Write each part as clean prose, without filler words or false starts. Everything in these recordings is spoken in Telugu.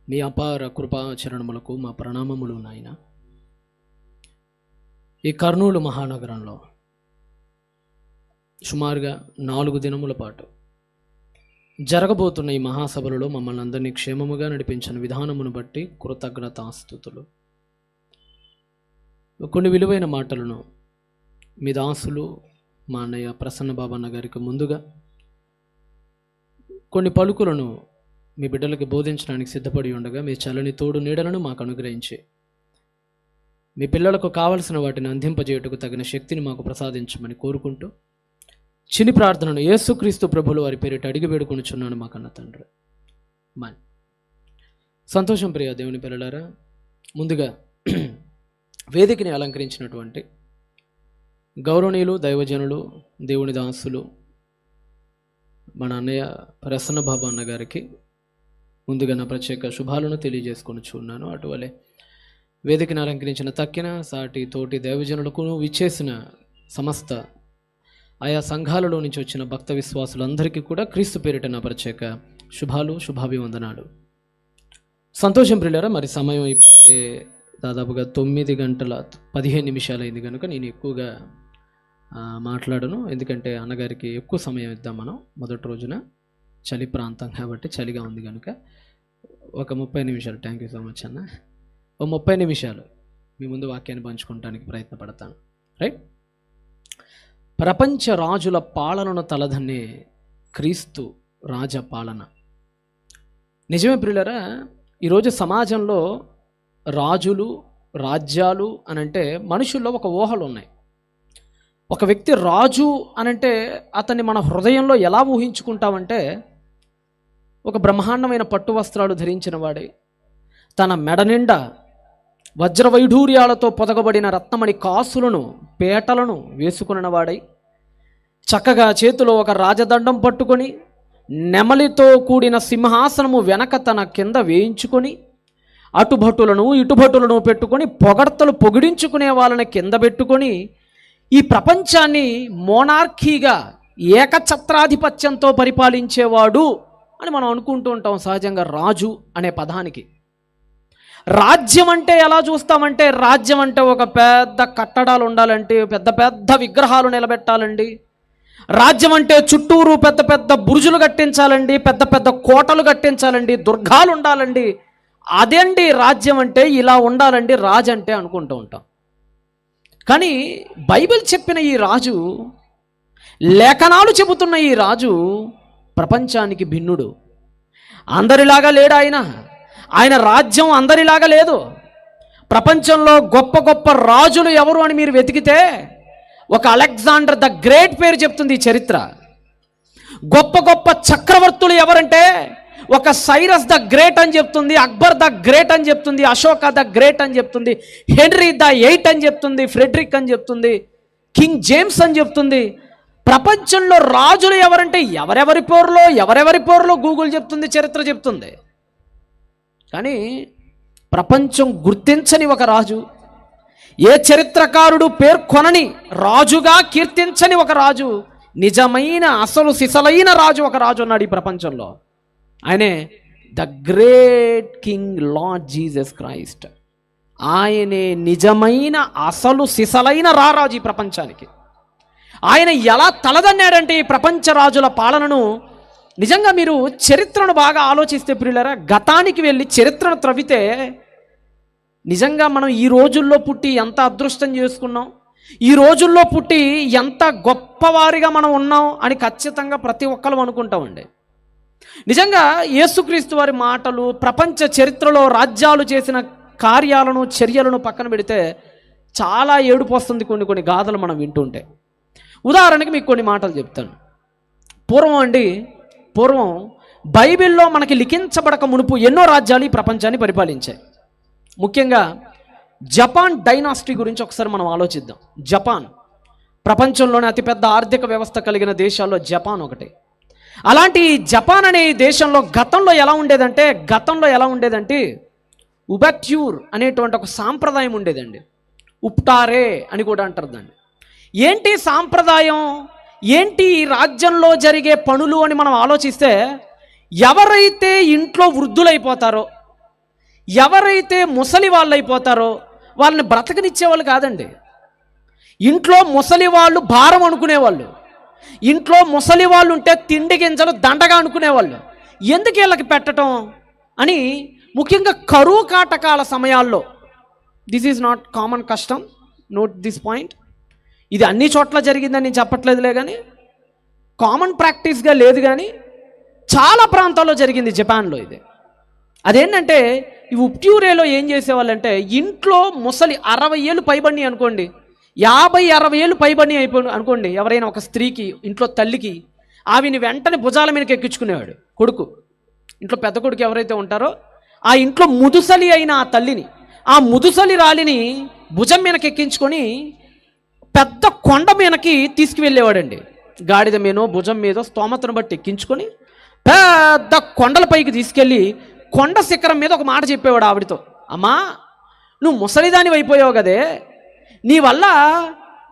మీ అపార కృపాచరణములకు మా ప్రణామములు నాయన. ఈ కర్నూలు మహానగరంలో సుమారుగా 4 దినముల పాటు జరగబోతున్న ఈ మహాసభలలో మమ్మల్ని అందరినీ క్షేమముగా నడిపించిన విధానమును బట్టి కృతజ్ఞతాస్తుతులు. కొన్ని విలువైన మాటలను మీ దాసులు మా అన్నయ్య ప్రసన్న బాబన్న గారికి ముందుగా కొన్ని పలుకులను మీ బిడ్డలకు బోధించడానికి సిద్ధపడి ఉండగా మీ చల్లని తోడు నీడలను మాకు అనుగ్రహించి మీ పిల్లలకు కావలసిన వాటిని అందింపజేయుటకు తగిన శక్తిని మాకు ప్రసాదించమని కోరుకుంటూ చిన్ని ప్రార్థనను యేసుక్రీస్తు ప్రభువుల వారి పేరిట అడిగి వేడుకొనుచున్నాను మా కన్న తండ్రి. మన్ సంతోషం. ప్రియ దేవుని పిల్లలారా, ముందుగా వేదికని అలంకరించినటువంటి గౌరవనీయులు, దైవజనులు, దేవుని దాసులు మన అన్నయ్య ప్రసన్న బాబు అన్న గారికి ముందుగా నా ప్రత్యేక శుభాలను తెలియజేసుకొనిచున్నాను. అటువలే వేదికను అలంకరించిన తక్కిన సాటి తోటి దైవజనులకు విచ్చేసిన సమస్త ఆయా సంఘాలలో నుంచి వచ్చిన భక్త విశ్వాసులందరికీ కూడా క్రీస్తు పేరిట నా ప్రత్యేక శుభాలు, శుభాభివందనాలు. సంతోషం ప్రియులారా, మరి సమయం ఇప్పటికే దాదాపుగా 9:15 అయింది కనుక నేను ఎక్కువగా మాట్లాడను. ఎందుకంటే అన్నగారికి ఎక్కువ సమయం ఇద్దాం మనం. మొదటి రోజున చలి ప్రాంతం కాబట్టి చలిగా ఉంది కనుక ఒక 30 నిమిషాలు. థ్యాంక్ యూ సో మచ్ అన్న. 30 నిమిషాలు మీ ముందు వాక్యాన్ని పంచుకోవడానికి ప్రయత్నపడతాను. రైట్. ప్రపంచ రాజుల పాలనను తలదన్నే క్రీస్తు రాజ పాలన. నిజమే ప్రియులారా, ఈరోజు సమాజంలో రాజులు, రాజ్యాలు అనంటే మనుషుల్లో ఒక ఊహలు ఉన్నాయి. ఒక వ్యక్తి రాజు అనంటే అతన్ని మన హృదయంలో ఎలా ఊహించుకుంటామంటే ఒక బ్రహ్మాండమైన పట్టు వస్త్రాలు ధరించిన వాడే, తన మెడ నిండా వజ్రవైఢూర్యాలతో పొదగబడిన రత్నమణి కాసులను, పేటలను వేసుకున్న వాడై, చక్కగా చేతిలో ఒక రాజదండం పట్టుకొని, నెమలితో కూడిన సింహాసనము వెనక తన కింద వేయించుకొని, అటుభటులను ఇటుభటులను పెట్టుకొని పొగడ్తలు పొగిడించుకునే వాళ్ళని కింద పెట్టుకొని ఈ ప్రపంచాన్ని మోనార్కీగా ఏకఛత్రాధిపత్యంతో పరిపాలించేవాడు అని మనం అనుకుంటూ ఉంటాం సహజంగా రాజు అనే పదానికి. రాజ్యం అంటే ఎలా చూస్తామంటే, రాజ్యం అంటే ఒక పెద్ద కట్టడాలు ఉండాలండి, పెద్ద పెద్ద విగ్రహాలు నిలబెట్టాలండి. రాజ్యం అంటే చుట్టూరు పెద్ద పెద్ద బురుజులు కట్టించాలండి, పెద్ద పెద్ద కోటలు కట్టించాలండి, దుర్గాలు ఉండాలండి. అదేంటి రాజ్యం అంటే, ఇలా ఉండాలండి రాజు అంటే అనుకుంటూ ఉంటాం. కానీ బైబిల్ చెప్పిన ఈ రాజు, లేఖనాలు చెబుతున్న ఈ రాజు ప్రపంచానికి భిన్నుడు. అందరిలాగా లేడు ఆయన. ఆయన రాజ్యం అందరిలాగా లేదు. ప్రపంచంలో గొప్ప గొప్ప రాజులు ఎవరు అని మీరు వెతికితే ఒక అలెగ్జాండర్ ద గ్రేట్ పేరు చెప్తుంది ఈ చరిత్ర. గొప్ప గొప్ప చక్రవర్తులు ఎవరంటే ఒక సైరస్ ద గ్రేట్ అని చెప్తుంది, అక్బర్ ద గ్రేట్ అని చెప్తుంది, అశోక ద గ్రేట్ అని చెప్తుంది, హెన్రీ ద 8 అని చెప్తుంది, ఫ్రెడరిక్ అని చెప్తుంది, కింగ్ జేమ్స్ అని చెప్తుంది. ప్రపంచంలో రాజులు ఎవరంటే ఎవరెవరి పోరులో గూగుల్ చెప్తుంది, చరిత్ర చెప్తుంది. కానీ ప్రపంచం గుర్తించని ఒక రాజు, ఏ చరిత్రకారుడు పేర్కొనని రాజుగా కీర్తించని ఒక రాజు, నిజమైన అసలు సిసలైన రాజు ఒక రాజు ఉన్నాడు ఈ ప్రపంచంలో. ఆయనే the great king lord Jesus Christ. ఆయనే నిజమైన అసలు సిసలైన రారాజు ఈ ప్రపంచానికి. ఆయన ఎలా తలదన్నాడంటే ఈ ప్రపంచ రాజుల పాలనను. నిజంగా మీరు చరిత్రను బాగా ఆలోచిస్తే ప్రియులారా, గతానికి వెళ్ళి చరిత్రను త్రవ్వితే నిజంగా మనం ఈ రోజుల్లో పుట్టి ఎంత అదృష్టం చేసుకున్నాం, ఈ రోజుల్లో పుట్టి ఎంత గొప్పవారిగా మనం ఉన్నాం అని ఖచ్చితంగా ప్రతి ఒక్కరు అనుకుంటామండి. నిజంగా యేసుక్రీస్తు వారి మాటలు, ప్రపంచ చరిత్రలో రాజ్యాలు చేసిన కార్యాలను, చర్యలను పక్కన పెడితే చాలా ఏడుపు వస్తుంది కొన్ని గాథలు మనం వింటుంటే. ఉదాహరణకి మీకు కొన్ని మాటలు చెప్తాను. పూర్వం బైబిల్లో మనకి లిఖించబడక మునుపు ఎన్నో రాజ్యాలు ఈ ప్రపంచాన్ని పరిపాలించాయి. ముఖ్యంగా జపాన్ డైనాసిటీ గురించి ఒకసారి మనం ఆలోచిద్దాం. జపాన్ ప్రపంచంలోనే అతిపెద్ద ఆర్థిక వ్యవస్థ కలిగిన దేశాల్లో జపాన్ ఒకటి. అలాంటి జపాన్ అనే దేశంలో గతంలో ఎలా ఉండేదంటే ఉబట్యూర్ అనేటువంటి ఒక సాంప్రదాయం ఉండేదండి. ఉప్టారే అని కూడా అంటారు దాన్ని. ఏంటి సాంప్రదాయం, ఏంటి ఈ రాజ్యంలో జరిగే పనులు అని మనం ఆలోచిస్తే, ఎవరైతే ఇంట్లో వృద్ధులైపోతారో, ఎవరైతే ముసలి వాళ్ళు అయిపోతారో వాళ్ళని బ్రతకనిచ్చేవాళ్ళు కాదండి. ఇంట్లో ముసలి వాళ్ళు భారం అనుకునేవాళ్ళు, ఇంట్లో ముసలి వాళ్ళు ఉంటే తిండి గింజలు దండగా అనుకునేవాళ్ళు. ఎందుకు వీళ్ళకి పెట్టడం అని ముఖ్యంగా కరువు కాటకాల సమయాల్లో, దిస్ ఈజ్ నాట్ కామన్ కష్టం, నోట్ దిస్ పాయింట్. ఇది అన్ని చోట్ల జరిగిందని నేను చెప్పట్లేదులే, కానీ కామన్ ప్రాక్టీస్గా లేదు, కానీ చాలా ప్రాంతాల్లో జరిగింది జపాన్లో ఇది. అదేంటంటే ఈ ఉప్ట్యూరేలో ఏం చేసేవాళ్ళంటే, ఇంట్లో ముసలి 60 ఏళ్ళు పైబడి అనుకోండి, 50-60 ఏళ్ళు పైబడి అనుకోండి, ఎవరైనా ఒక స్త్రీకి, ఇంట్లో తల్లికి, ఆవిని వెంటనే భుజాల మీదకి ఎక్కించుకునేవాడు కొడుకు. ఇంట్లో పెద్ద కొడుకు ఎవరైతే ఉంటారో ఆ ఇంట్లో ముదుసలి అయిన ఆ తల్లిని, ఆ ముదుసలి రాలిని భుజం మీదకి ఎక్కించుకొని పెద్ద కొండ మీదకి తీసుకువెళ్ళేవాడండి. గాడిద మీదో భుజం మీదో స్తోమతను బట్టి ఎక్కించుకొని పెద్ద కొండలపైకి తీసుకెళ్ళి కొండ శిఖరం మీద ఒక మాట చెప్పేవాడు ఆవిడతో, అమ్మా నువ్వు ముసలిదాని అయిపోయావు కదే, నీ వల్ల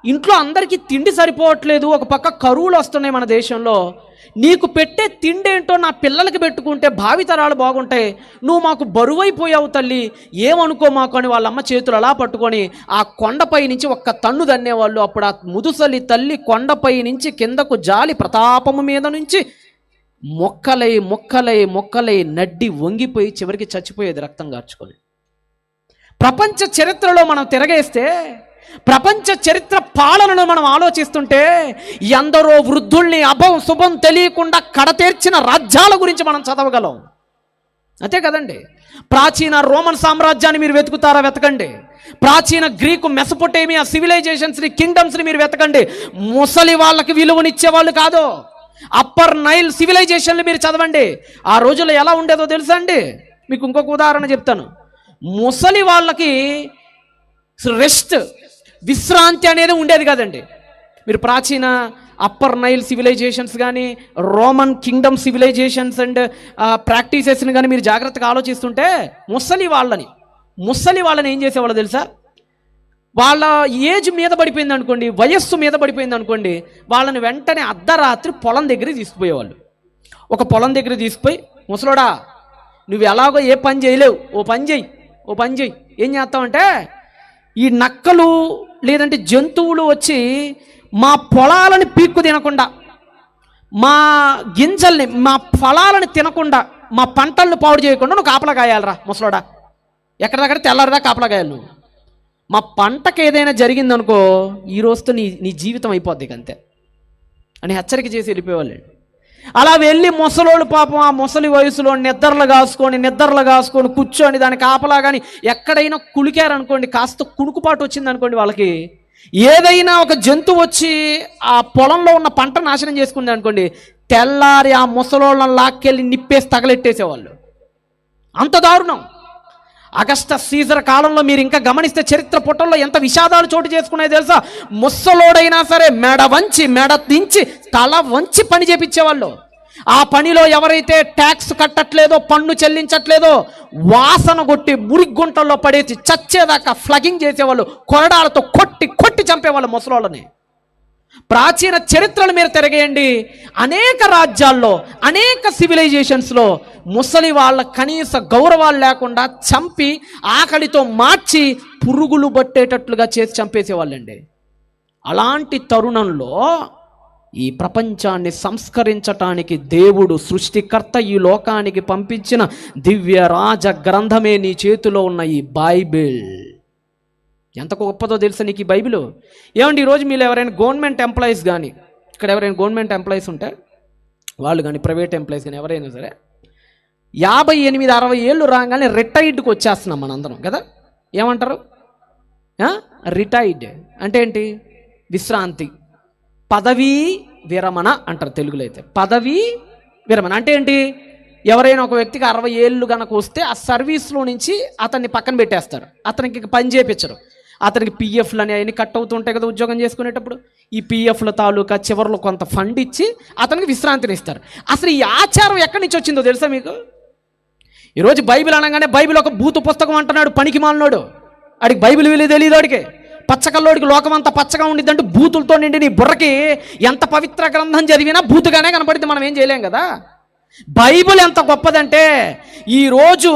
ఇంట్లో అందరికీ తిండి సరిపోవట్లేదు, ఒక పక్క కరువులు వస్తున్నాయి మన దేశంలో, నీకు పెట్టే తిండి ఏంటో నా పిల్లలకి పెట్టుకుంటే భావితరాలు బాగుంటాయి, నువ్వు మాకు బరువైపోయావు తల్లి, ఏమనుకో మాకు అని వాళ్ళమ్మ చేతులు అలా పట్టుకొని ఆ కొండపై నుంచి ఒక్క తన్ను దన్నేవాళ్ళు. అప్పుడు ఆ ముదుసలి తల్లి కొండపై నుంచి కిందకు జాలి ప్రతాపము మీద నుంచి మొక్కలై మొక్కలై మొక్కలై నడ్డి వంగిపోయి చివరికి చచ్చిపోయేది రక్తం గార్చుకొని. ప్రపంచ చరిత్రలో మనం తిరగేస్తే, ప్రపంచ చరిత్ర పాలనను మనం ఆలోచిస్తుంటే ఎందరో వృద్ధుల్ని అభం శుభం తెలియకుండా కడతేర్చిన రాజ్యాల గురించి మనం చదవగలం. అంతే కదండి. ప్రాచీన రోమన్ సామ్రాజ్యాన్ని మీరు వెతుకుతారా, వెతకండి. ప్రాచీన గ్రీకు మెసొపొటేమియా సివిలైజేషన్స్ని, కింగ్డమ్స్ని మీరు వెతకండి. ముసలి వాళ్ళకి విలువనిచ్చేవాళ్ళు కాదు. అప్పర్ నైల్ సివిలైజేషన్లు మీరు చదవండి, ఆ రోజుల్లో ఎలా ఉండేదో తెలుసా అండి? మీకు ఇంకొక ఉదాహరణ చెప్తాను. ముసలి వాళ్ళకి రెస్ట్, విశ్రాంతి అనేది ఉండేది కదండి. మీరు ప్రాచీన అప్పర్ నైల్ సివిలైజేషన్స్ కానీ, రోమన్ కింగ్డమ్ సివిలైజేషన్స్ అండ్ ప్రాక్టీసెస్ని కానీ మీరు జాగ్రత్తగా ఆలోచిస్తుంటే ముసలి వాళ్ళని ఏం చేసేవాళ్ళు తెలుసా? వాళ్ళ ఏజ్ మీద పడిపోయింది అనుకోండి, వయస్సు మీద పడిపోయింది అనుకోండి, వాళ్ళని వెంటనే అర్ధరాత్రి పొలం దగ్గరికి తీసుకుపోయేవాళ్ళు. ఒక పొలం దగ్గర తీసుకుపోయి, ముసలోడా నువ్వు ఎలాగో ఏ పని చేయలేవు, ఓ పని చెయ్యి. ఏం చేస్తామంటే, ఈ నక్కలు లేదంటే జంతువులు వచ్చి మా పొలాలని పీక్కు తినకుండా, మా గింజల్ని, మా ఫలాలను తినకుండా, మా పంటలను పాడు చేయకుండా నువ్వు కాపలా కాయాలరా ముసలోడా, ఎక్కడిదక్కడ తెల్లారిదా కాపలా కాయాలి నువ్వు. మా పంటకు ఏదైనా జరిగిందనుకో ఈ రోజుతో నీ జీవితం అయిపోద్ది అంతే అని హెచ్చరిక చేసి వెళ్ళిపోయేవాళ్ళు. అలా వెళ్ళి ముసలోళ్ళు పాపం ఆ ముసలి వయసులో నిద్రలు కాసుకొని కూర్చొని దానికి కాపలా కానీ ఎక్కడైనా కులికారనుకోండి, కాస్త కునుకుపాటు వచ్చింది అనుకోండి, వాళ్ళకి ఏదైనా ఒక జంతువు వచ్చి ఆ పొలంలో ఉన్న పంట నాశనం చేసుకుంది అనుకోండి, తెల్లారి ఆ ముసలోళ్ళని లాక్కెళ్ళి నిప్పేసి తగలెట్టేసేవాళ్ళు. అంత దారుణం. అగస్టస్ సీజర్ కాలంలో మీరు ఇంకా గమనిస్తే చరిత్ర పుటల్లో ఎంత విషాదాలు చోటు చేసుకున్నాయో తెలుసా? ముసలోడైనా సరే మెడ దించి తల వంచి పని చేపించేవాళ్ళు. ఆ పనిలో ఎవరైతే ట్యాక్స్ కట్టట్లేదో, పన్ను చెల్లించట్లేదో, వాసన కొట్టి మురిగుంటల్లో పడేసి చచ్చేదాకా ఫ్లగింగ్ చేసేవాళ్ళు. కొరడాలతో కొట్టి చంపేవాళ్ళు ముసలోళ్ళని. ప్రాచీన చరిత్రలు మీరు తిరగేయండి, అనేక రాజ్యాల్లో, అనేక సివిలైజేషన్స్లో ముసలి వాళ్ళ కనీస గౌరవాలు లేకుండా చంపి ఆకలితో మార్చి పురుగులు పట్టేటట్లుగా చేసి చంపేసేవాళ్ళండి. అలాంటి తరుణంలో ఈ ప్రపంచాన్ని సంస్కరించటానికి దేవుడు సృష్టికర్త ఈ లోకానికి పంపించిన దివ్య రాజ గ్రంథమే నీ చేతిలో ఉన్న ఈ బైబిల్. ఎంత గొప్పదో తెలుసా నీకు ఈ బైబిల్? ఏమండి ఈరోజు మీరు ఎవరైనా గవర్నమెంట్ ఎంప్లాయీస్ కానీ, ఇక్కడ ఎవరైనా గవర్నమెంట్ ఎంప్లాయీస్ ఉంటే వాళ్ళు కానీ, ప్రైవేట్ ఎంప్లాయీస్ కానీ ఎవరైనా సరే 58-60 ఏళ్ళు రాగానే రిటైర్డ్కి వచ్చేస్తున్నాం మనందరం కదా. ఏమంటారు? రిటైర్డ్ అంటే ఏంటి? విశ్రాంతి, పదవీ విరమణ అంటారు తెలుగులో అయితే. పదవీ విరమణ అంటే ఏంటి? ఎవరైనా ఒక వ్యక్తికి 60 ఏళ్ళు కనుక వస్తే ఆ సర్వీస్లో నుంచి అతన్ని పక్కన పెట్టేస్తారు, అతనికి పని చేయించరు. అతనికి పిఎఫ్లు అని అవన్నీ కట్ అవుతుంటాయి కదా ఉద్యోగం చేసుకునేటప్పుడు. ఈ పిఎఫ్ల తాలూకా చివరిలో కొంత ఫండ్ ఇచ్చి అతనికి విశ్రాంతిని ఇస్తారు. అసలు ఈ ఆచారం ఎక్కడి నుంచి వచ్చిందో తెలుసా మీకు? ఈరోజు బైబిల్ అనగానే బైబిల్ ఒక బూతు పుస్తకం అంటున్నాడు పనికి మాలినోడు. ఆడికి బైబిల్ విలువ తెలియదు. ఆడికి పచ్చకల్లోడికి లోకం అంతా పచ్చగా ఉండిద్దంటే బూతులతో నిండి నీ బుర్రకి ఎంత పవిత్ర గ్రంథం చదివినా బూతుగానే కనపడితే మనం ఏం చేయలేం కదా. బైబిల్ ఎంత గొప్పదంటే ఈరోజు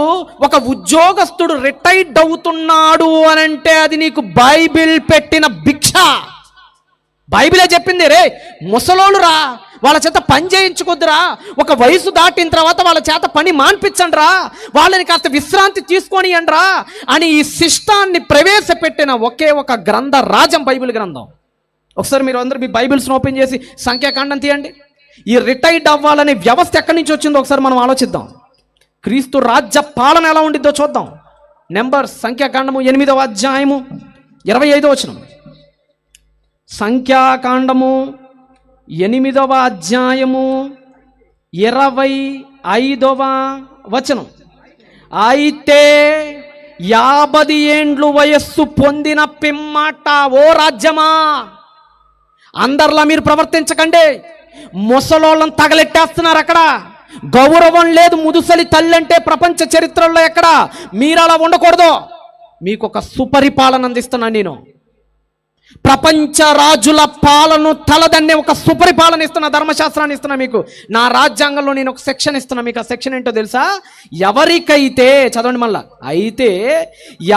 ఒక ఉద్యోగస్తుడు రిటైర్డ్ అవుతున్నాడు అనంటే అది నీకు బైబిల్ పెట్టిన భిక్ష. బైబిలే చెప్పింది, రే ముసలోళ్ళు రా, వాళ్ళ చేత పని చేయించుకొద్దురా, ఒక వయసు దాటిన తర్వాత వాళ్ళ చేత పని మాన్పించండి రా, వాళ్ళని కాస్త విశ్రాంతి తీసుకొనియండిరా అని ఈ శిష్టాన్ని ప్రవేశపెట్టిన ఒకే ఒక గ్రంథ రాజం బైబిల్ గ్రంథం. ఒకసారి మీరు అందరూ మీ బైబిల్స్ని ఓపెన్ చేసి సంఖ్యాకాండం తీయండి. ఈ రిటైర్డ్ అవ్వాలనే వ్యవస్థ ఎక్కడి నుంచి వచ్చిందో ఒకసారి మనం ఆలోచిద్దాం. క్రీస్తు రాజ్య పాలన ఎలా ఉండిద్దో చూద్దాం. నెంబర్స్ సంఖ్యాకాండము 8వ అధ్యాయము 25వ వచనం. సంఖ్యాకాండము 8వ అధ్యాయము 25వ వచనం. అయితే 50 ఏండ్లు వయస్సు పొందిన పిమ్మట, ఓ రాజ్యమా అందరిలా మీరు ప్రవర్తించకండి, ముసలోళ్ళని తగలెట్టేస్తున్నారు. అక్కడ గౌరవం లేదు. ముదుసలి తల్లి అంటే ప్రపంచ చరిత్రలో ఎక్కడ. మీరు అలా ఉండకూడదు. మీకు ఒక సుపరిపాలన అందిస్తున్నాను నేను. ప్రపంచ రాజుల పాలన తలదన్నే ఒక సుపరిపాలన ఇస్తున్నా, ధర్మశాస్త్రాన్ని ఇస్తున్నా మీకు. నా రాజ్యాంగంలో నేను ఒక సెక్షన్ ఇస్తున్నా మీకు. ఆ సెక్షన్ ఏంటో తెలుసా? ఎవరికైతే, చదవండి మళ్ళా, అయితే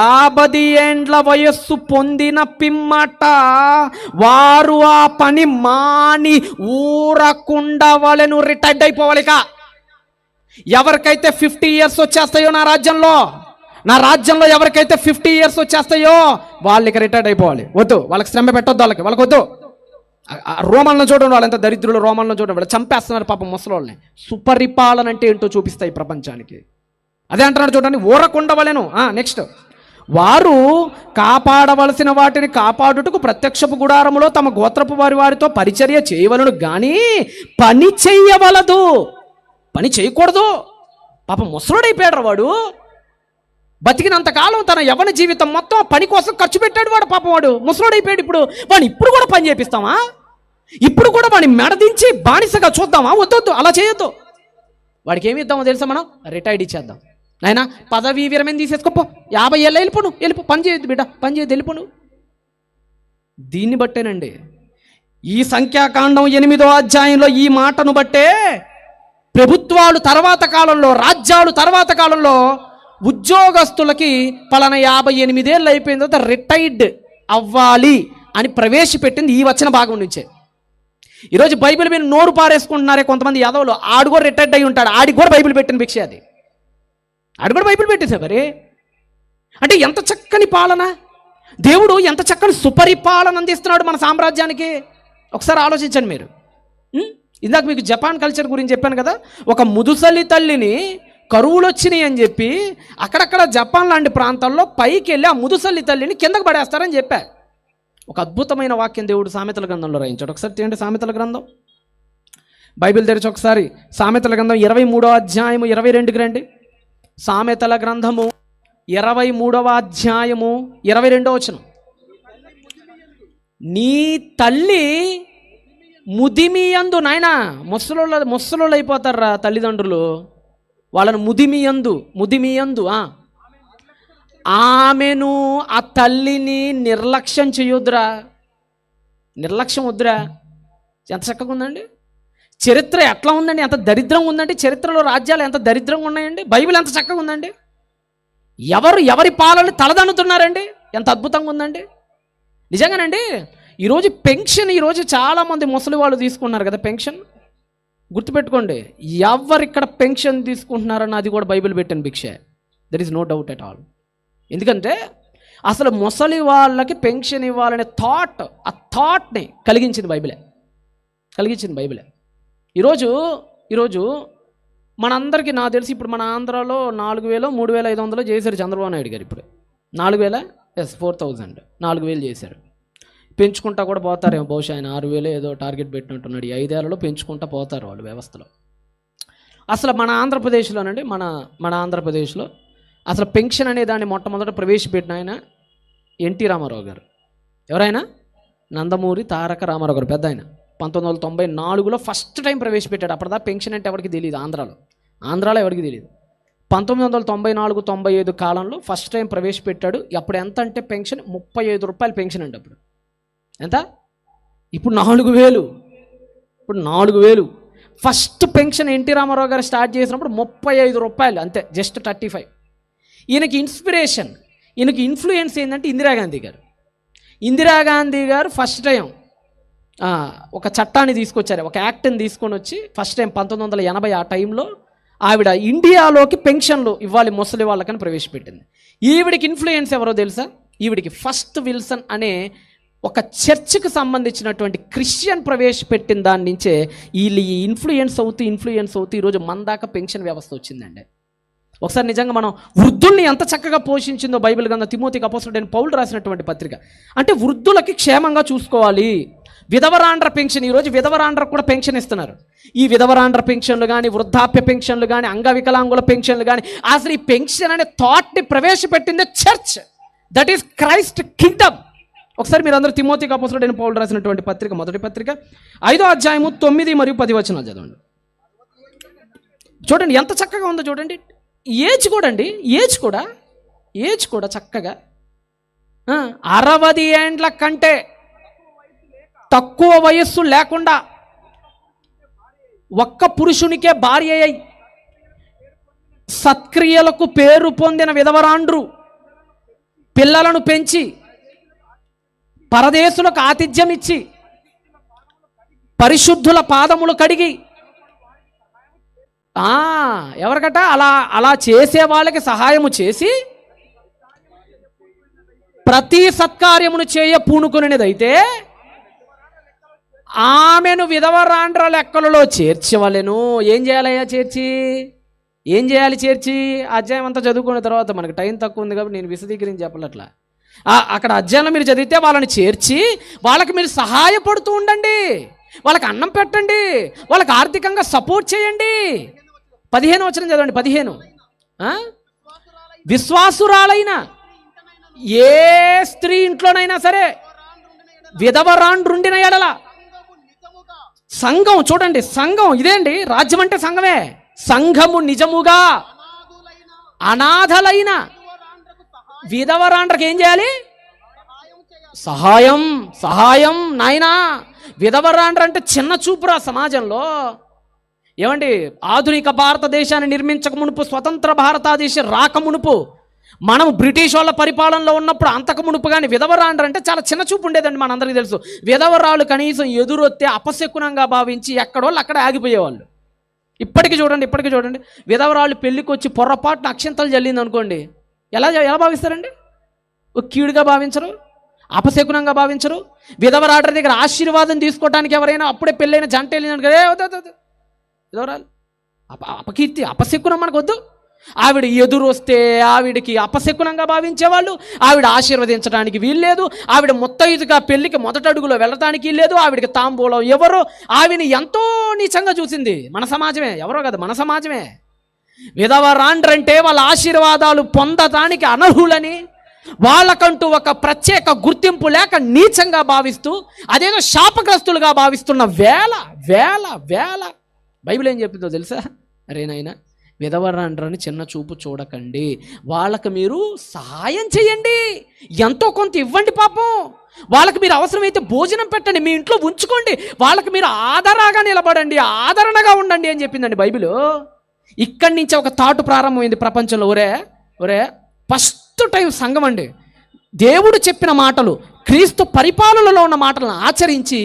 50 ఏండ్ల వయస్సు పొందిన పిమ్మట వారు ఆ పని మాని ఊరకుండా వాళ్ళను రిటైర్డ్ అయిపోవాలిక. ఎవరికైతే 50 ఇయర్స్ వచ్చేస్తాయో నా రాజ్యంలో ఎవరికైతే 50 ఇయర్స్ వచ్చేస్తాయో వాళ్ళకి రిటైర్డ్ అయిపోవాలి. వద్దు, వాళ్ళకి శ్రమ పెట్టొద్దు, వాళ్ళకి వద్దు. రోమన్లో చూడండి, వాళ్ళు ఎంత దరిద్రులు. రోమన్లో చూడండి, వాళ్ళు చంపేస్తున్నారు పాపం ముసలోళ్ళని. సుపరిపాలన అంటే ఏంటో చూపిస్తాయి ప్రపంచానికి. అదే అంటున్నాడు చూడండి, ఊరకుండవలెను. నెక్స్ట్, వారు కాపాడవలసిన వాటిని కాపాడుటకు ప్రత్యక్షపు గుడారములో తమ గోత్రపు వారితో పరిచర్య చేయవలను, కానీ పని చెయ్యవలదు, పని చేయకూడదు. పాపం ముసలోడైపోయాడు వాడు. బతికినంతకాలం తన యవ్వన జీవితం మొత్తం పని కోసం ఖర్చు పెట్టాడు వాడు. పాపం వాడు ముసలోడైపోయాడు. వాడిని ఇప్పుడు కూడా పని చేపిస్తామా? ఇప్పుడు కూడా వాడిని మెడదించి బానిసగా చూద్దామా? వద్దొద్దు, అలా చేయొద్దు. వాడికి ఏమి ఇద్దామో తెలుసా? మనం రిటైర్డ్ ఇచ్చేద్దాం. నాయనా పదవి విరమణ తీసేసుకోపో, 50 ఏళ్ళు వెళ్ళిపో, పని చేయొద్దు బిడ్డ, పని చేయొద్దు, వెళ్ళిపోను. దీన్ని బట్టేనండి ఈ సంఖ్యాకాండం 8వ అధ్యాయంలో ఈ మాటను బట్టే ప్రభుత్వాలు తర్వాత కాలంలో, రాజ్యాలు తర్వాత కాలంలో ఉద్యోగస్తులకి పలానా 58 ఏళ్ళు అయిపోయిన తర్వాత రిటైర్డ్ అవ్వాలి అని ప్రవేశపెట్టింది ఈ వచ్చిన భాగం నుంచే. ఈరోజు బైబిల్ మీద నోరు పారేసుకుంటున్నారే కొంతమంది యాదవులు. ఆడు కూడా రిటైర్డ్ అయి ఉంటాడు, ఆడికి కూడా బైబిల్ పెట్టిన భిక్ష అది. ఆడు కూడా బైబిల్ పెట్టేసా మరి. అంటే ఎంత చక్కని పాలన, దేవుడు ఎంత చక్కని సుపరిపాలన అందిస్తున్నాడు మన సామ్రాజ్యానికి. ఒకసారి ఆలోచించండి మీరు. ఇందాక మీకు జపాన్ కల్చర్ గురించి చెప్పాను కదా. ఒక ముదుసలి తల్లిని కరువులు వచ్చినాయి అని చెప్పి అక్కడక్కడ జపాన్ లాంటి ప్రాంతాల్లో పైకి వెళ్ళి ఆ ముదుసలి తల్లిని కిందకు పడేస్తారని చెప్పారు. ఒక అద్భుతమైన వాక్యం దేవుడు సామెతల గ్రంథంలో రాయించాడు. ఒకసారి తీయండి సామెతల గ్రంథం. బైబిల్ తెరిచి ఒకసారి సామెతల గ్రంథం 23వ అధ్యాయము 22కి రండి. సామెతల గ్రంథము 23వ అధ్యాయము 22వ వచనం. నీ తల్లి ముదిమియందు, నాయన ముసలోళ్ళు అయిపోతారా తల్లిదండ్రులు, వాళ్ళను ముదిమియందు ఆమెను, ఆ తల్లిని నిర్లక్ష్యం చేయొద్దురా. నిర్లక్ష్యం వద్దురా. ఎంత చక్కగా ఉందండి చరిత్ర, ఎట్లా ఉందండి, ఎంత దరిద్రంగా ఉందండి చరిత్రలో. రాజ్యాలు ఎంత దరిద్రంగా ఉన్నాయండి. బైబిల్ ఎంత చక్కగా ఉందండి. ఎవరి పాలన తలదన్నుతున్నారండి, ఎంత అద్భుతంగా ఉందండి. నిజంగానండి. ఈరోజు పెన్షన్, ఈరోజు చాలామంది ముసలి వాళ్ళు తీసుకున్నారు కదా పెన్షన్. గుర్తుపెట్టుకోండి, ఎవరిక్కడ పెన్షన్ తీసుకుంటున్నారన్న అది కూడా బైబిల్ పెట్టిన భిక్షే. There is no doubt at all. ఎందుకంటే అసలు ముసలి వాళ్ళకి పెన్షన్ ఇవ్వాలనే ఆ థాట్ని కలిగించింది బైబిలే. ఈరోజు మనందరికీ నాకు తెలిసి ఇప్పుడు మన ఆంధ్రాలో 4,000 3,500 చేశారు చంద్రబాబు నాయుడు గారు. ఇప్పుడు 4,000 4,000 4,000 చేశారు. పెంచుకుంటా కూడా పోతారేమో బహుశా. ఆయన 6,000 ఏదో టార్గెట్ పెట్టినట్టున్నాడు. 5 ఏళ్లలో పెంచుకుంటా పోతారు వాళ్ళు వ్యవస్థలో. అసలు మన ఆంధ్రప్రదేశ్లోనండి, మన ఆంధ్రప్రదేశ్లో అసలు పెన్షన్ అనే దాన్ని మొట్టమొదట ప్రవేశపెట్టిన ఆయన ఎన్టీ రామారావు గారు. ఎవరైనా? నందమూరి తారక రామారావు గారు, పెద్ద ఆయన. 1994లో ఫస్ట్ టైం ప్రవేశపెట్టాడు. అప్పటిదా పెన్షన్ అంటే ఎవరికి తెలియదు. ఆంధ్రాలో ఎవరికి తెలియదు. 1994-95 కాలంలో ఫస్ట్ టైం ప్రవేశపెట్టాడు. అప్పుడు ఎంత అంటే పెన్షన్ 35 రూపాయలు పెన్షన్ అండి. అప్పుడు ఎంత? ఇప్పుడు 4,000. ఫస్ట్ పెన్షన్ ఎన్టీ రామారావు గారు స్టార్ట్ చేసినప్పుడు 35 రూపాయలు అంతే, జస్ట్ 35. ఈయనకి ఇన్స్పిరేషన్, ఈయనకి ఇన్ఫ్లుయెన్స్ ఏంటంటే ఇందిరాగాంధీ గారు ఫస్ట్ టైం ఒక చట్టాన్ని తీసుకొచ్చారు, ఒక యాక్ట్ని తీసుకొని వచ్చి ఫస్ట్ టైం 1980 ఆ టైంలో ఆవిడ ఇండియాలోకి పెన్షన్లు ఇవ్వాలి ముసలి వాళ్ళకని ప్రవేశపెట్టింది. ఈవిడికి ఇన్ఫ్లుయెన్స్ ఎవరో తెలుసా? ఈవిడికి ఫస్ట్ విల్సన్ అనే ఒక చర్చ్కి సంబంధించినటువంటి క్రిస్టియన్ ప్రవేశపెట్టిన దాని నుంచే వీళ్ళు ఇన్ఫ్లుయెన్స్ అవుతూ ఈరోజు మన దాకా పెన్షన్ వ్యవస్థ వచ్చిందండి. ఒకసారి నిజంగా మనం వృద్ధుల్ని ఎంత చక్కగా పోషించిందో బైబిల్ గ్రంథం తిమోతికి అపోస్తలుడైన పౌలు రాసినటువంటి పత్రిక. అంటే వృద్ధులకి క్షేమంగా చూసుకోవాలి. విధవరాండ్ర పెన్షన్, ఈరోజు విధవరాండ్రకు కూడా పెన్షన్ ఇస్తున్నారు. ఈ విధవరాండ్ర పెన్షన్లు కానీ, వృద్ధాప్య పెన్షన్లు కానీ, అంగవికలాంగుల పెన్షన్లు కానీ, అసలు ఈ పెన్షన్ అనే థాట్ని ప్రవేశపెట్టిందే church. That is Christ kingdom. ఒకసారి మీరు అందరూ తిమోతికి అపోస్తలుడైన పౌలు రాసినటువంటి పత్రిక, మొదటి పత్రిక 5వ అధ్యాయము 9 మరియు 10 వచనాలు చదవండి. చూడండి ఎంత చక్కగా ఉందో చూడండి. ఏజ్ కూడా చక్కగా 60 ఏండ్ల కంటే తక్కువ వయస్సు లేకుండా ఒక్క పురుషునికే భార్య అయి సత్క్రియలకు పేరు పొందిన విధవరాండ్రు పిల్లలను పెంచి పరదేశులకు ఆతిథ్యం ఇచ్చి పరిశుద్ధుల పాదములు కడిగి ఎవరికట అలా చేసే వాళ్ళకి సహాయము చేసి ప్రతి సత్కార్యమును చేయ పూనుకునేదైతే ఆమెను విధవరాండ్ర లెక్కలలో చేర్చవలెను. ఏం చేయాలి చేర్చి అధ్యాయం అంతా చదువుకున్న తర్వాత మనకు టైం తక్కువ ఉంది కాబట్టి నేను విశదీకరించి చెప్పలట్లా. అక్కడ అధ్యాయంలో మీరు చదివితే వాళ్ళని చేర్చి వాళ్ళకి మీరు సహాయపడుతూ ఉండండి, వాళ్ళకి అన్నం పెట్టండి, వాళ్ళకి ఆర్థికంగా సపోర్ట్ చేయండి. 15వ వచనం చదవండి. 15 విశ్వాసురాలైన ఏ స్త్రీ ఇంట్లోనైనా సరే విధవరాండ్రుండిన ఎడల సంఘం, చూడండి సంఘం ఇదేండి, రాజ్యం అంటే సంఘమే. సంఘము నిజముగా అనాథలైన విధవరాండ్రకు ఏం చేయాలి? సహాయం. నాయనా, విధవరాండ్ర అంటే చిన్న చూపురా సమాజంలో. ఏమండి, ఆధునిక భారతదేశాన్ని నిర్మించక మునుపు, స్వతంత్ర భారతదేశం రాక మునుపు, మనం బ్రిటిష్ వాళ్ళ పరిపాలనలో ఉన్నప్పుడు అంతకు మునుపు కానీ విధవరాండ్ర అంటే చాలా చిన్న చూపు ఉండేదండి. మనందరికీ తెలుసు. విధవరాలు కనీసం ఎదురొత్తే అపశకునంగా భావించి ఎక్కడోళ్ళు అక్కడ ఆగిపోయేవాళ్ళు. ఇప్పటికీ చూడండి విధవరాలు పెళ్ళికి వచ్చి పొరపాటున అక్షంతలు జల్లింది అనుకోండి, ఎలా భావిస్తారండి? ఒక కీడుగా భావించరు, అపశకునంగా భావించరు. విధవరాండ్ర దగ్గర ఆశీర్వాదం తీసుకోవడానికి ఎవరైనా అప్పుడే పెళ్ళైన జంట వెళ్ళిందనుకో, విధవరాలు అపకీర్తి, అపశకునం మనకు వద్దు. ఆవిడ ఎదురు వస్తే ఆవిడకి అపశకునంగా భావించేవాళ్ళు, ఆవిడ ఆశీర్వదించడానికి వీల్లేదు, ఆవిడ ముత్తైదుగా పెళ్లికి మొదటి అడుగులో వెళ్ళటానికి లేదు, ఆవిడకి తాంబూలం ఎవరో ఆవిడని ఎంతో నీచంగా చూసింది మన సమాజమే. ఎవరో కదా, మన సమాజమే. విధవరాండ్రంటే వాళ్ళ ఆశీర్వాదాలు పొందటానికి అనర్హులని, వాళ్ళకంటూ ఒక ప్రత్యేక గుర్తింపు లేక నీచంగా భావిస్తూ అదేదో శాపగ్రస్తులుగా భావిస్తున్న వేళ బైబిల్ ఏం చెప్పిందో తెలుసా? అరేనాయనా, విధవరాండ్రని చిన్న చూపు చూడకండి, వాళ్ళకి మీరు సహాయం చేయండి, ఎంతో కొంత ఇవ్వండి. పాపం వాళ్ళకి మీరు అవసరమైతే భోజనం పెట్టండి, మీ ఇంట్లో ఉంచుకోండి, వాళ్ళకి మీరు ఆదరణగా నిలబడండి, ఆదరణగా ఉండండి అని చెప్పిందండి బైబిల్. ఇక్కడి నుంచి ఒక తాటు ప్రారంభమైంది ప్రపంచంలో. ఒరే ఫస్ట్ టైం సంఘం అండి దేవుడు చెప్పిన మాటలు, క్రీస్తు పరిపాలనలో ఉన్న మాటలను ఆచరించి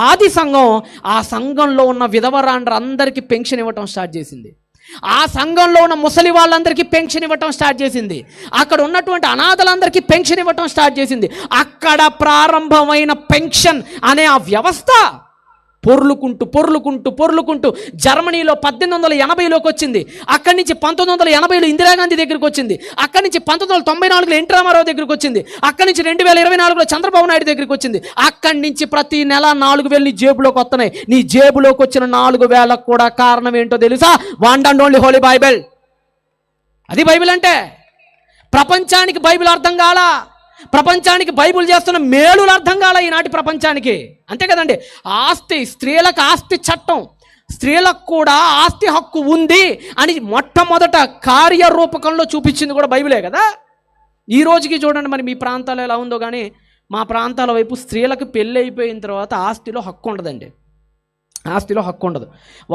ఆది సంఘం ఆ సంఘంలో ఉన్న విధవరాండ్ర అందరికీ పెన్షన్ ఇవ్వటం స్టార్ట్ చేసింది. ఆ సంఘంలో ఉన్న ముసలి వాళ్ళందరికీ పెన్షన్ ఇవ్వటం స్టార్ట్ చేసింది. అక్కడ ఉన్నటువంటి అనాథలందరికీ పెన్షన్ ఇవ్వటం స్టార్ట్ చేసింది. అక్కడ ప్రారంభమైన పెన్షన్ అనే ఆ వ్యవస్థ పొర్లుకుంటూ జర్మనీలో 1880లోకి వచ్చింది. అక్కడి నుంచి 1980లో ఇందిరాగాంధీ దగ్గరికి వచ్చింది. అక్కడి నుంచి 1994లో ఎన్టీ రామారావు దగ్గరికి వచ్చింది. అక్కడి నుంచి 2024లో చంద్రబాబు నాయుడు దగ్గరికి వచ్చింది. అక్కడి నుంచి ప్రతి నెల 4000 నీ జేబులోకి వస్తున్నాయి. నీ జేబులోకి వచ్చిన 4000 కూడా కారణం ఏంటో తెలుసా? One and only Holi Bible. అది బైబిల్ అంటే. ప్రపంచానికి బైబిల్ అర్థం కాలా, ప్రపంచానికి బైబిల్ చేస్తున్న మేలులు అర్థం కాల ఈనాటి ప్రపంచానికి. అంతే కదండి. ఆస్తి, స్త్రీలకు ఆస్తి చట్టం, స్త్రీలకు కూడా ఆస్తి హక్కు ఉంది అని మొట్టమొదట కార్యరూపకంలో చూపించింది కూడా బైబిలే కదా. ఈ రోజుకి చూడండి, మరి మీ ప్రాంతాల్లో ఎలా ఉందో కానీ మా ప్రాంతాల వైపు స్త్రీలకు పెళ్ళి అయిపోయిన తర్వాత ఆస్తిలో హక్కు ఉండదండి. ఆస్తిలో హక్కు ఉండదు.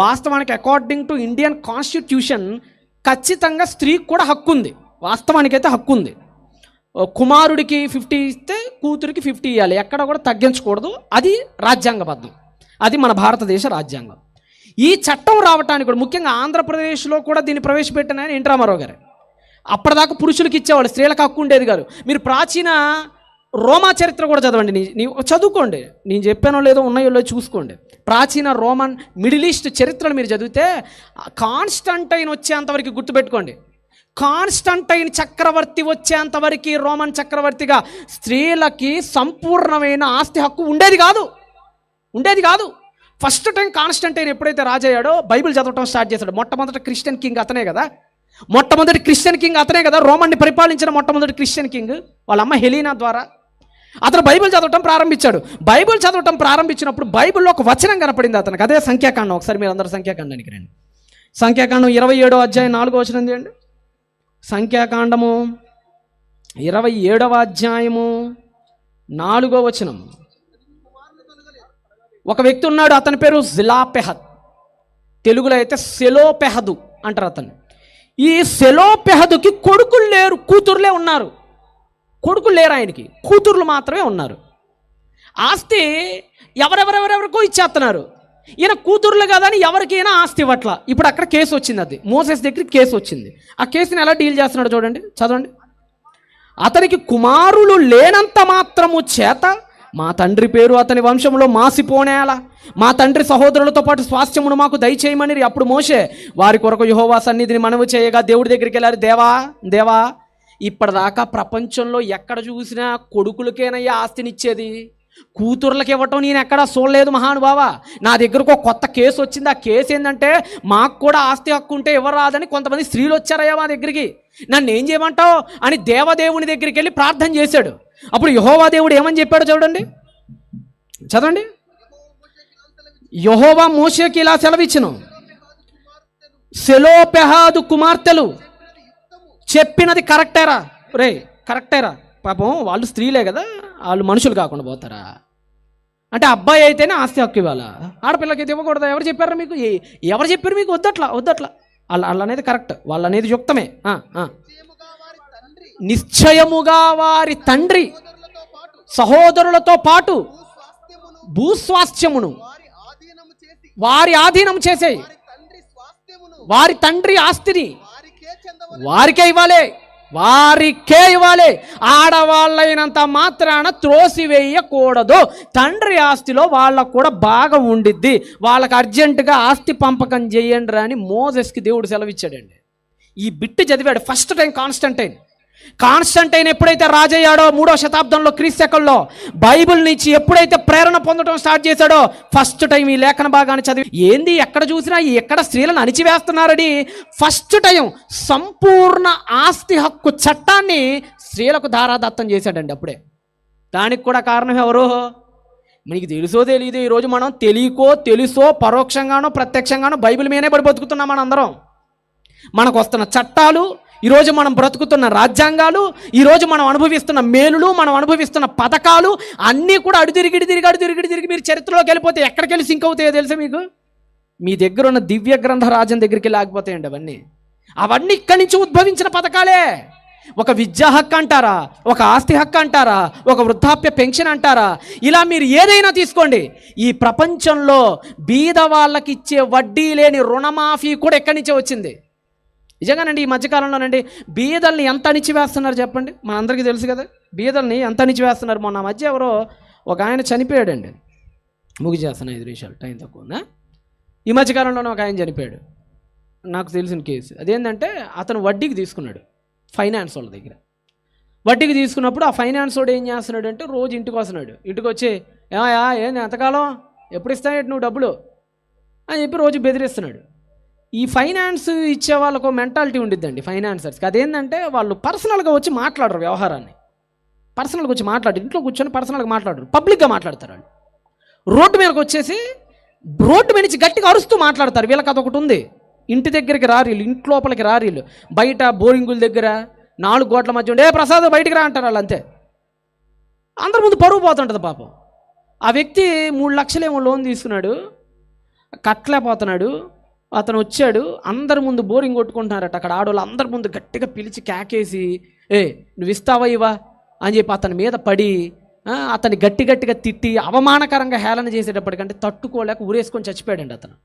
వాస్తవానికి అకార్డింగ్ టు ఇండియన్ కాన్స్టిట్యూషన్ ఖచ్చితంగా స్త్రీకి కూడా హక్కు ఉంది, వాస్తవానికైతే హక్కు ఉంది. కుమారుడికి 50 ఇస్తే కూతురికి 50 ఇవ్వాలి, ఎక్కడ కూడా తగ్గించకూడదు. అది రాజ్యాంగబద్ధం, అది మన భారతదేశ రాజ్యాంగం. ఈ చట్టం రావడానికి కూడా ముఖ్యంగా ఆంధ్రప్రదేశ్లో కూడా దీన్ని ప్రవేశపెట్టిన ఆయన ఎన్టీ రామారావు గారు. అప్పటిదాకా పురుషులకు ఇచ్చేవాళ్ళు, స్త్రీలకు హక్కు ఉండేది కాదు. మీరు ప్రాచీన రోమా చరిత్ర కూడా చదవండి, చదువుకోండి, నేను చెప్పానో లేదో ఉన్నాయో లేదో చూసుకోండి. ప్రాచీన రోమన్ మిడిల్ ఈస్ట్ చరిత్రలు మీరు చదివితే కాన్స్టంటైన్ వచ్చేంతవరకు గుర్తుపెట్టుకోండి, కాన్స్టంటైన్ చక్రవర్తి వచ్చేంతవరకు రోమన్ చక్రవర్తిగా స్త్రీలకి సంపూర్ణమైన ఆస్తి హక్కు ఉండేది కాదు. ఫస్ట్ టైం కాన్స్టంటైన్ ఎప్పుడైతే రాజయ్యాడో బైబిల్ చదవటం స్టార్ట్ చేశాడు. మొట్టమొదటి క్రిస్టియన్ కింగ్ అతనే కదా, రోమన్ని పరిపాలించిన మొట్టమొదటి క్రిస్టియన్ కింగ్. వాళ్ళ అమ్మ హెలీనా ద్వారా అతను బైబిల్ చదవటం ప్రారంభించాడు. బైబిల్ చదవటం ప్రారంభించినప్పుడు బైబిల్లో ఒక వచనం కనపడింది అతనికి, అదే సంఖ్యాకాండం. ఒకసారి మీరు అందరూ సంఖ్యాకాండానికి రండి. సంఖ్యాకాండం 27వ అధ్యాయం 4వ వచనం చేయండి. సంఖ్యాకాండము 27వ అధ్యాయము 4వ వచనం. ఒక వ్యక్తి ఉన్నాడు, అతని పేరు జిలాపెహద్, తెలుగులో అయితే సెలోపెహదు అంటారు అతను. ఈ సెలోపెహదుకి కొడుకులు లేరు, కూతుర్లే ఉన్నారు. కొడుకులు లేరు ఆయనకి, కూతుర్లు మాత్రమే ఉన్నారు. ఆస్తి ఎవరెవరెవరెవరికో ఇచ్చేస్తున్నారు. ఈయన కూతుర్లు కదా అని ఎవరికైనా ఆస్తి ఇవ్వట్ల. ఇప్పుడు అక్కడ కేసు వచ్చింది, అది మోసెస్ దగ్గరికి కేసు వచ్చింది. ఆ కేసుని ఎలా డీల్ చేస్తున్నాడు చూడండి, చదవండి. అతనికి కుమారులు లేనంత మాత్రము చేత మా తండ్రి పేరు అతని వంశంలో మాసిపోనేలా, మా తండ్రి సహోదరులతో పాటు స్వాస్థ్యమును మాకు దయచేయమని. అప్పుడు మోషే వారి కొరకు యెహోవా సన్నిధిని మనవి చేయగా దేవుడి దగ్గరికి వెళ్ళారు. దేవా ఇప్పటిదాకా ప్రపంచంలో ఎక్కడ చూసినా కొడుకులకేనయ్యా ఆస్తినిచ్చేది, కూతుర్లకు ఇవ్వటం నేను ఎక్కడా చూడలేదు మహానుభావా. నా దగ్గరకు ఒక కొత్త కేసు వచ్చింది. ఆ కేసు ఏంటంటే మాకు కూడా ఆస్తి హక్కు ఉంటే ఇవ్వరాదని కొంతమంది స్త్రీలు వచ్చారయ్యా మా దగ్గరికి, నన్ను ఏం చేయమంటావు అని దేవదేవుని దగ్గరికి వెళ్ళి ప్రార్థన చేశాడు. అప్పుడు యెహోవా దేవుడు ఏమని చెప్పాడు చూడండి, చదవండి. యెహోవా మోషేకి ఇలా సెలవిచ్చెను, సెలోపెహాదు కుమార్తెలు చెప్పినది కరెక్టేరా. పాపం వాళ్ళు స్త్రీలే కదా, వాళ్ళు మనుషులు కాకుండా పోతారా అంటే అబ్బాయి అయితేనే ఆస్తి హక్కు ఇవ్వాలా, ఆడపిల్లకి అయితే ఇవ్వకూడదా? ఎవరు చెప్పారు మీకు? ఎవరు చెప్పారు మీకు? వద్దట్లా వాళ్ళు అనేది కరెక్ట్, వాళ్ళు అనేది యుక్తమే. నిశ్చయముగా వారి తండ్రి సహోదరులతో పాటు భూస్వాస్థ్యమును వారి ఆధీనం చేసేయి, వారి తండ్రి ఆస్తిని వారికే ఇవ్వాలి. ఆడవాళ్ళైనంత మాత్రాన త్రోసివేయకూడదు. తండ్రి ఆస్తిలో వాళ్ళకు కూడా బాగా ఉండిద్ది, వాళ్ళకి అర్జెంటుగా ఆస్తి పంపకం చేయండి అని మోసెస్కి దేవుడు సెలవిచ్చాడండి. ఈ బిట్టు చదివాడు ఫస్ట్ టైం కాన్స్టంటైన్ ఎప్పుడైతే రాజయ్యాడో 3వ శతాబ్దంలో క్రీస్తులో బైబిల్ నుంచి ఎప్పుడైతే ప్రేరణ పొందడం స్టార్ట్ చేశాడో ఫస్ట్ టైం ఈ లేఖన భాగాన్ని చదివి ఏంది ఎక్కడ చూసినా ఎక్కడ స్త్రీలను అణిచివేస్తున్నారని ఫస్ట్ టైం సంపూర్ణ ఆస్తి హక్కు చట్టాన్ని స్త్రీలకు ధారాదత్తం చేశాడండి. అప్పుడే దానికి కూడా కారణం ఎవరు? మనకి తెలుసో తెలియదు, ఈరోజు మనం తెలుసో పరోక్షంగానో ప్రత్యక్షంగానో బైబిల్ మీదనే పడి బతుకుతున్నాం. మన అందరం మనకు వస్తున్న చట్టాలు, ఈరోజు మనం బ్రతుకుతున్న రాజ్యాంగాలు, ఈరోజు మనం అనుభవిస్తున్న మేలులు, మనం అనుభవిస్తున్న పథకాలు అన్నీ కూడా అడుదిరిగి మీరు చరిత్రలోకి వెళ్ళిపోతే ఎక్కడికి వెళ్ళి సింక్ అవుతాయో తెలుసా మీకు? మీ దగ్గర ఉన్న దివ్య గ్రంథ రాజ్యం దగ్గరికి వెళ్ళిపోతాయండి. అవన్నీ ఇక్కడి నుంచి ఉద్భవించిన పథకాలే. ఒక విద్యా హక్కు అంటారా, ఒక ఆస్తి హక్కు అంటారా, ఒక వృద్ధాప్య పెన్షన్ అంటారా, ఇలా మీరు ఏదైనా తీసుకోండి. ఈ ప్రపంచంలో బీద వాళ్ళకి ఇచ్చే వడ్డీ లేని రుణమాఫీ కూడా ఎక్కడి నుంచే వచ్చింది. నిజంగానండి ఈ మధ్యకాలంలోనండి బీదల్ని ఎంత అణిచివేస్తున్నారు చెప్పండి. మన అందరికీ తెలుసు కదా బీదల్ని ఎంత అణిచివేస్తున్నారు. మొన్న మధ్య ఎవరో ఒక ఆయన చనిపోయాడండి. ముగిచేస్తాను 5 నిమిషాలు, టైం తక్కువ ఉందా. ఈ మధ్యకాలంలోనే ఒక ఆయన చనిపోయాడు, నాకు తెలిసిన కేసు. అదేంటంటే అతను వడ్డీకి తీసుకున్నాడు ఫైనాన్స్ వాళ్ళ దగ్గర. వడ్డీకి తీసుకున్నప్పుడు ఆ ఫైనాన్స్ వాడు ఏం చేస్తున్నాడు అంటే రోజు ఇంటికి వస్తున్నాడు. ఇంటికి వచ్చి ఏంది ఎంతకాలం ఎప్పుడు ఇస్తావు నువ్వు డబ్బులు అని చెప్పి రోజు బెదిరిస్తున్నాడు. ఈ ఫైనాన్స్ ఇచ్చే వాళ్ళకు మెంటాలిటీ ఉండిద్దండి ఫైనాన్సర్స్కి. అదేంటంటే వాళ్ళు పర్సనల్గా వచ్చి మాట్లాడరు, వ్యవహారాన్ని పర్సనల్గా వచ్చి మాట్లాడరు, ఇంట్లో కూర్చొని పర్సనల్గా మాట్లాడరు, పబ్లిక్గా మాట్లాడతారు. వాళ్ళు రోడ్డు మీదకి వచ్చేసి రోడ్డు మీద నుంచి గట్టిగా అరుస్తూ మాట్లాడతారు. వీళ్ళకి అదొకటి ఉంది, ఇంటి దగ్గరికి రారీళ్ళు, ఇంటి లోపలికి రారీళ్ళు, బయట బోరింగుల దగ్గర 4 గోట్ల మధ్య ఉండే ప్రసాద్ బయటికి రా అంటారు. వాళ్ళు అంతే, అందరి ముందు పరువు పోతుంటుంది పాపం. ఆ వ్యక్తి 3 లక్షలేమో లోన్ తీసుకున్నాడు. కట్టలేకపోతున్నాడు. అతను వచ్చాడు, అందరి ముందు బోరింగ్ కొట్టుకుంటున్నారట. అక్కడ ఆడవాళ్ళు అందరి ముందు గట్టిగా పిలిచి కేకేసి, నువ్వు ఇస్తావా ఇవా అని చెప్పి అతని మీద పడి అతన్ని గట్టిగా తిట్టి అవమానకరంగా హేళన చేసేటప్పటికంటే తట్టుకోలేక ఊరేసుకొని చచ్చిపోయాడండి అతను.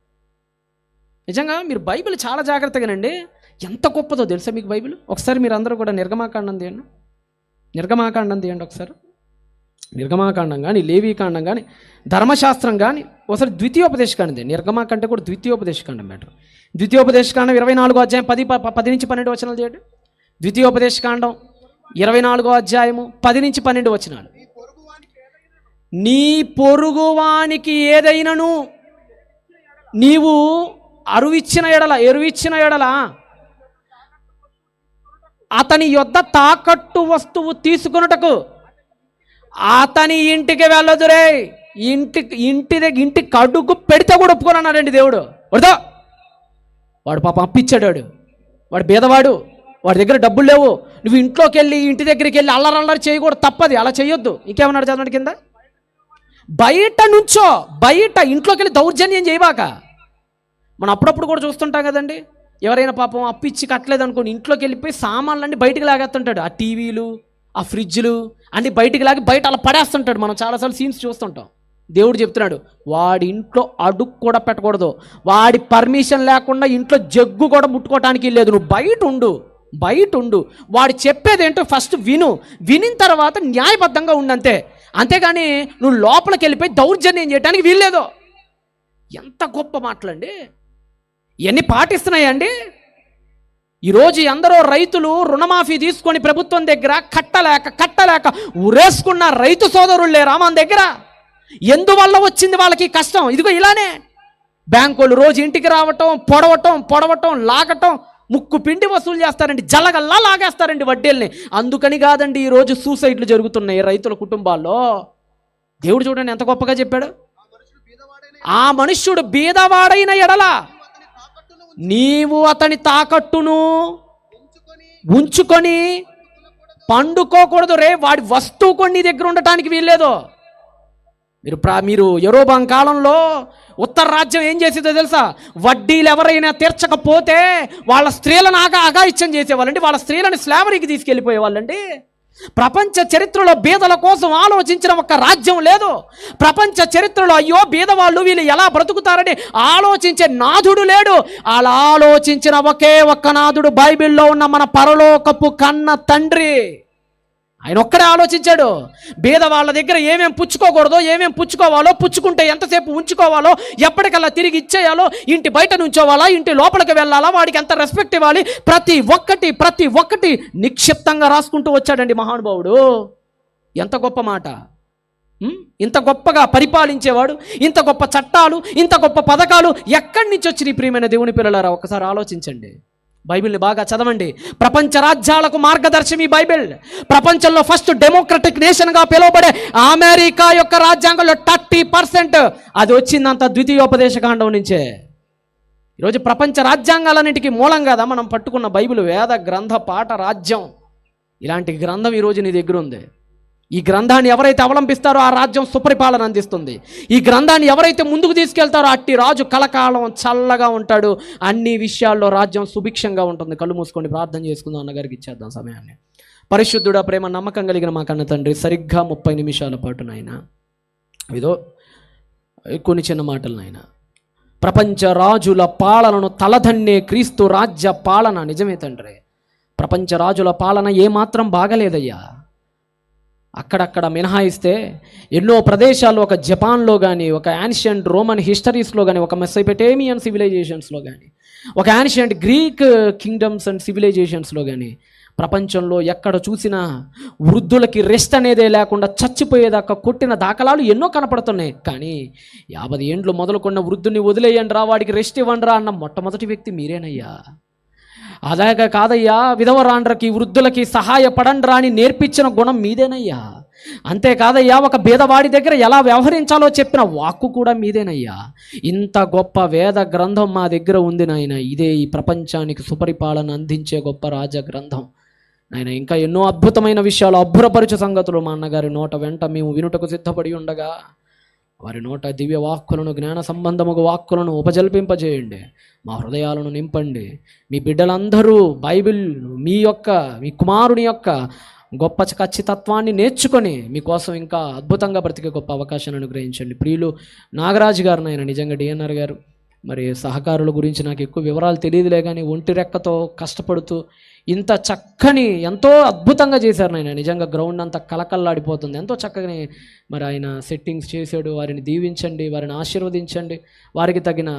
నిజంగా మీరు బైబిల్ చాలా జాగ్రత్తగానండి, ఎంత గొప్పదో తెలుసా మీకు బైబిల్? ఒకసారి మీరు అందరూ కూడా నిర్గమాకాండం తీయండి ఒకసారి. నిర్గమాకాండం కానీ, లేవీకాండం కానీ, ధర్మశాస్త్రం కానీ, ఒకసారి ద్వితీయోపదేశకాండం. నిర్గమాకంటే కూడా ద్వితీయోపదేశకాండం మ్యాటర్. ద్వితీయోపదేశకాండం 24వ అధ్యాయం 10 నుంచి 12 వచనాలు చేయండి. ద్వితీయోపదేశకాండం 24వ అధ్యాయము 10 నుంచి 12 వచనాలు. నీ పొరుగువానికి ఏదైనను నీవు ఎరువిచ్చిన ఎడల అతని యొద్ద తాకట్టు వస్తువు తీసుకొనుటకు అతని ఇంటికి వెళ్ళదురే. ఇంటి కడుగు పెడితే కూడా ఒప్పుకోనన్నాడండి దేవుడు. వద్దా, వాడు పాపం అప్పిచ్చాడు, వాడు బీదవాడు, వాడి దగ్గర డబ్బులు లేవు, నువ్వు ఇంట్లోకి వెళ్ళి ఇంటి దగ్గరికి వెళ్ళి అల్లరల్లరి చేయకూడదు, తప్పది, అలా చేయొద్దు. ఇంకేమన్నాడు చదవండి కింద, బయట ఇంట్లోకి వెళ్ళి దౌర్జన్యం చేయబాక. మనం అప్పుడప్పుడు కూడా చూస్తుంటాం కదండి, ఎవరైనా పాపం అప్పిచ్చి కట్టలేదు అనుకోండి, ఇంట్లోకి వెళ్ళిపోయి సామాన్లన్నీ బయటికి లాగేస్తుంటాడు. ఆ టీవీలు, ఆ ఫ్రిడ్జ్లు అన్నీ బయటికి లాగి బయట అలా పడేస్తుంటాడు. మనం చాలాసార్లు సీన్స్ చూస్తుంటాం. దేవుడు చెప్తున్నాడు, వాడి ఇంట్లో అడుగు కూడా పెట్టకూడదు, వాడి పర్మిషన్ లేకుండా ఇంట్లో జగ్గు కూడా ముట్టుకోవటానికి లేదు. నువ్వు బయట ఉండు. వాడు చెప్పేది ఏంటో ఫస్ట్ వినిన తర్వాత న్యాయబద్ధంగా ఉండంతే. అంతేగాని నువ్వు లోపలికి వెళ్ళిపోయి దౌర్జన్యం చేయడానికి వీల్లేదు. ఎంత గొప్ప మాటలండి, ఇవన్నీ పాటిస్తున్నాయండి. ఈరోజు ఎందరో రైతులు రుణమాఫీ తీసుకొని ప్రభుత్వం దగ్గర కట్టలేక ఉరేసుకున్న రైతు సోదరులు లేరా మన దగ్గర? ఎందువల్ల వచ్చింది వాళ్ళకి కష్టం? ఇదిగో ఇలానే బ్యాంకులు రోజు ఇంటికి రావటం, పొడవటం, లాగటం, ముక్కు పిండి వసూలు చేస్తారండి, జలగల్లా లాగేస్తారండి వడ్డీల్ని. అందుకని కాదండి ఈరోజు సూసైడ్లు జరుగుతున్నాయి రైతుల కుటుంబాల్లో. దేవుడు చూడండి ఎంత గొప్పగా చెప్పాడు, ఆ మనుష్యుడు బీదవాడైన ఎడల నీవు అతని తాకట్టును ఉంచుకొని పండుకోకూడదు రే. వాడి వస్తువు కొన్ని నీ దగ్గర ఉండటానికి వీల్లేదు. మీరు యెరోబాం కాలంలో ఉత్తర రాజ్యం ఏం చేసేదో తెలుసా? వడ్డీలు ఎవరైనా తీర్చకపోతే వాళ్ళ స్త్రీలను అఘాయిత్యం చేసేవాళ్ళండి, వాళ్ళ స్త్రీలను స్లావరీకి తీసుకెళ్ళిపోయేవాళ్ళండి. ప్రపంచ చరిత్రలో బీదల కోసం ఆలోచించిన ఒక్క రాజ్యం లేదు. ప్రపంచ చరిత్రలో అయ్యో బీదవాళ్ళు వీళ్ళు ఎలా బ్రతుకుతారని ఆలోచించే నాథుడు లేడు. అలా ఆలోచించిన ఒకే ఒక్క నాథుడు బైబిల్లో ఉన్న మన పరలోకపు కన్న తండ్రి. ఆయన ఒక్కడే ఆలోచించాడు. బీదవాళ్ళ దగ్గర ఏమేం పుచ్చుకోకూడదో, ఏమేం పుచ్చుకోవాలో, పుచ్చుకుంటే ఎంతసేపు ఉంచుకోవాలో, ఎప్పటికల్లా తిరిగి ఇచ్చేయాలో, ఇంటి బయట నుంచోవాలా, ఇంటి లోపలికి వెళ్ళాలా, వాడికి ఎంత రెస్పెక్ట్ ఇవ్వాలి, ప్రతి ఒక్కటి నిక్షిప్తంగా రాసుకుంటూ వచ్చాడండి మహానుభావుడు. ఎంత గొప్ప మాట! ఇంత గొప్పగా పరిపాలించేవాడు, ఇంత గొప్ప చట్టాలు, ఇంత గొప్ప పథకాలు ఎక్కడి నుంచి వచ్చి నీ ప్రియమైన దేవుని పిల్లలారా ఒకసారి ఆలోచించండి. బైబిల్ని బాగా చదవండి. ప్రపంచ రాజ్యాలకు మార్గదర్శి ఈ బైబిల్. ప్రపంచంలో ఫస్ట్ డెమోక్రటిక్ నేషన్గా పిలువబడే అమెరికా యొక్క రాజ్యాంగంలో 30% అది వచ్చిందంత ద్వితీయోపదేశకాండం నుంచే. ఈరోజు ప్రపంచ రాజ్యాంగాలన్నింటికి మూలం కదా మనం పట్టుకున్న బైబిల్, వేద గ్రంథ పాఠ రాజ్యం. ఇలాంటి గ్రంథం ఈరోజు నీ దగ్గర ఉంది. ఈ గ్రంథాన్ని ఎవరైతే అవలంబిస్తారో ఆ రాజ్యం సుపరిపాలన అందిస్తుంది. ఈ గ్రంథాన్ని ఎవరైతే ముందుకు తీసుకెళ్తారో అట్టి రాజు కలకాలం చల్లగా ఉంటాడు. అన్ని విషయాల్లో రాజ్యం సుభిక్షంగా ఉంటుంది. కళ్ళు మూసుకొని ప్రార్థన చేసుకుందాం. అన్నగారికి ఇచ్చేద్దాం సమయాన్ని. పరిశుద్ధుడా, ప్రేమ నమ్మకం కలిగిన మా కన్న తండ్రి, సరిగ్గా 30 నిమిషాల పాటు నాయన ఏదో కొన్ని చిన్న మాటలు నాయన, ప్రపంచ రాజుల పాలనను తలదన్నే క్రీస్తు రాజ్య పాలన నిజమే తండ్రి. ప్రపంచ రాజుల పాలన ఏమాత్రం బాగలేదయ్యా. అక్కడక్కడ మినహాయిస్తే ఎన్నో ప్రదేశాల్లో, ఒక జపాన్లో కానీ, ఒక యాన్షియంట్ రోమన్ హిస్టరీస్లో కానీ, ఒక మెసోపొటేమియన్ సివిలైజేషన్స్లో కానీ, ఒక యాన్షియంట్ గ్రీక్ కింగ్డమ్స్ అండ్ సివిలైజేషన్స్లో కానీ, ప్రపంచంలో ఎక్కడ చూసినా వృద్ధులకి రెస్ట్ అనేదే లేకుండా చచ్చిపోయేదాకా కొట్టిన దాఖలాలు ఎన్నో కనపడుతున్నాయి. కానీ 50 ఏండ్లు మొదలుకున్న వృద్ధుని వదిలేయండి రా, వాడికి రెస్ట్ ఇవ్వండి రా అన్న మొట్టమొదటి వ్యక్తి మీరేనయ్యా. అలాగే కాదయ్యా, విధవరాండ్రకి వృద్ధులకి సహాయపడండ్రా అని నేర్పించిన గుణం మీదేనయ్యా. అంతేకాదయ్యా, ఒక బీదవాడి దగ్గర ఎలా వ్యవహరించాలో చెప్పిన వాక్కు కూడా మీదేనయ్యా. ఇంత గొప్ప వేద గ్రంథం మా దగ్గర ఉంది నాయన. ఇదే ఈ ప్రపంచానికి సుపరిపాలన అందించే గొప్ప రాజ గ్రంథం నాయన. ఇంకా ఎన్నో అద్భుతమైన విషయాలు, అబ్బురపరుచు సంగతులు మా అన్నగారి నోట వెంట మేము వినుటకు సిద్ధపడి ఉండగా వారి నోట దివ్య వాక్కులను, జ్ఞాన సంబంధముగు వాక్కులను ఉపజల్పింపజేయండి. మా హృదయాలను నింపండి. మీ బిడ్డలందరూ బైబిల్ మీ కుమారుని యొక్క గొప్ప ఖచ్చితత్వాన్ని నేర్చుకొని మీకోసం ఇంకా అద్భుతంగా బ్రతికే గొప్ప అవకాశాన్ని అనుగ్రహించండి. ప్రియులు నాగరాజు గారు, నాయన నిజంగా డిఎన్ఆర్ గారు, మరి సహకారుల గురించి నాకు ఎక్కువ వివరాలు తెలియదులే, కానీ ఒంటి రెక్కతో కష్టపడుతూ ఇంత చక్కని ఎంతో అద్భుతంగా చేశారు నాయన. నిజంగా గ్రౌండ్ అంతా కలకల్లాడిపోతుంది. ఎంతో చక్కగా మరి ఆయన సెట్టింగ్స్ చేశాడు. వారిని దీవించండి, వారిని ఆశీర్వదించండి, వారికి తగిన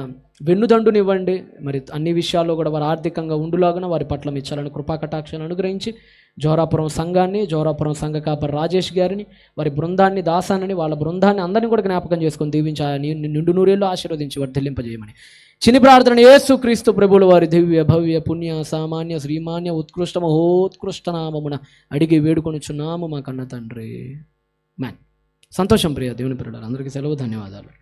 వెన్నుదండునివ్వండి. మరి అన్ని విషయాల్లో కూడా వారు ఆర్థికంగా ఉండులాగున వారి పట్ల మీ చల్లని కృపాకటాక్షాలను అనుగ్రహించి జోరాపురం సంఘాన్ని, జోరాపురం సంఘ కాపరి రాజేష్ గారిని, వారి బృందాన్ని, దాసానని, వాళ్ళ బృందాన్ని అందరినీ కూడా జ్ఞాపకం చేసుకొని దీవించి నిండు నూరేళ్ళు ఆశీర్వదించి వర్ధిల్లింపజేయమని చిన్ని ప్రార్థన యేసుక్రీస్తు ప్రభువుల వారి దివ్య భవ్య పుణ్య సామాన్య శ్రీమాన్య ఉత్కృష్ట మహోత్కృష్ట నామమున అడిగి వేడుకొనుచున్నాము మా కన్న తండ్రి. మ్యాన్ సంతోషం. ప్రియ దేవుని పిల్లలు అందరికీ సెలవు. ధన్యవాదాలు.